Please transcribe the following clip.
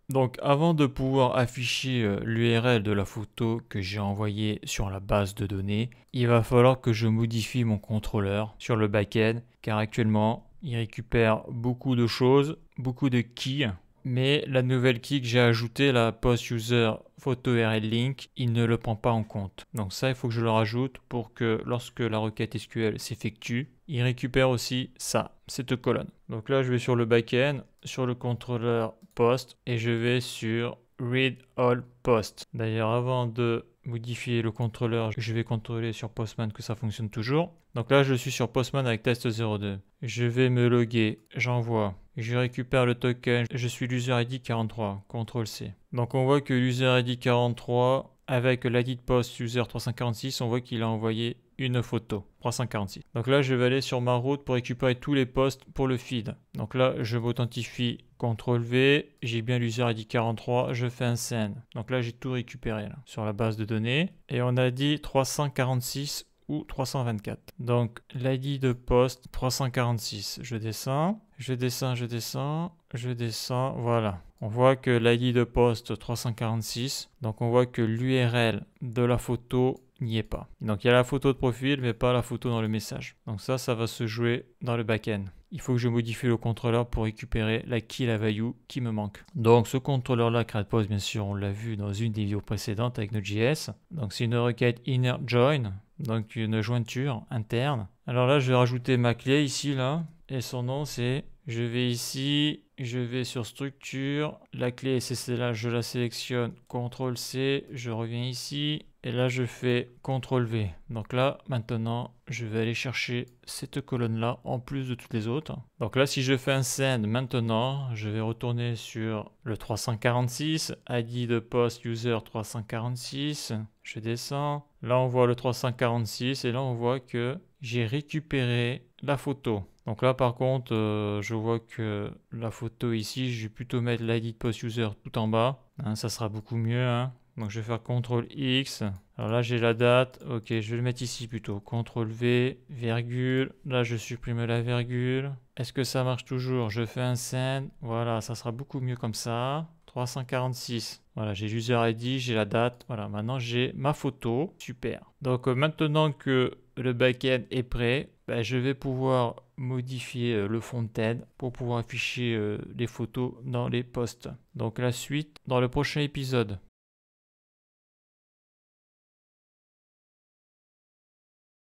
Donc avant de pouvoir afficher l'URL de la photo que j'ai envoyée sur la base de données, il va falloir que je modifie mon contrôleur sur le back-end car actuellement il récupère beaucoup de choses, beaucoup de keys. Mais la nouvelle key que j'ai ajoutée, la post user photo URL link, il ne le prend pas en compte. Donc ça, il faut que je le rajoute pour que lorsque la requête SQL s'effectue, il récupère aussi ça, cette colonne. Donc là, je vais sur le backend, sur le contrôleur post et je vais sur read all post. D'ailleurs, avant de modifier le contrôleur, je vais contrôler sur Postman que ça fonctionne toujours. Donc là, je suis sur Postman avec test02. Je vais me loguer, j'envoie. Je récupère le token, je suis l'user ID 43, CTRL-C. Donc on voit que l'user ID 43, avec l'ID de post user 346, on voit qu'il a envoyé une photo, 346. Donc là, je vais aller sur ma route pour récupérer tous les posts pour le feed. Donc là, je m'authentifie, CTRL-V, j'ai bien l'user ID 43, je fais un send. Donc là, j'ai tout récupéré là, sur la base de données. Et on a dit 346 ou 324. Donc l'ID de poste 346. Je descends, je descends, je descends, je descends. Voilà. On voit que l'ID de poste 346. Donc on voit que l'URL de la photo n'y est pas. Donc il y a la photo de profil mais pas la photo dans le message. Donc ça va se jouer dans le back-end. Il faut que je modifie le contrôleur pour récupérer la key, la value qui me manque. Donc ce contrôleur-là, create_post, bien sûr, on l'a vu dans une des vidéos précédentes avec Node.js. Donc c'est une requête inner join, donc une jointure interne. Alors là, je vais rajouter ma clé ici, là, et son nom c'est, je vais ici, je vais sur structure, la clé c'est celle-là, je la sélectionne, CTRL-C, je reviens ici, et là je fais CTRL-V. Donc là, maintenant, je vais aller chercher cette colonne-là en plus de toutes les autres. Donc là, si je fais un send maintenant, je vais retourner sur le 346, ID de post user 346, je descends. Là, on voit le 346 et là, on voit que j'ai récupéré la photo. Donc là, par contre, je vois que la photo ici, je vais plutôt mettre l'ID de post user tout en bas. Hein, ça sera beaucoup mieux. Hein. Donc je vais faire CTRL X. Alors là, j'ai la date. Ok, je vais le mettre ici plutôt. CTRL V, virgule. Là, je supprime la virgule. Est-ce que ça marche toujours? Je fais un send. Voilà, ça sera beaucoup mieux comme ça. 346. Voilà, j'ai l'user ID, j'ai la date. Voilà, maintenant j'ai ma photo. Super. Donc maintenant que le backend est prêt, ben, je vais pouvoir modifier le front-end pour pouvoir afficher les photos dans les posts. Donc la suite dans le prochain épisode.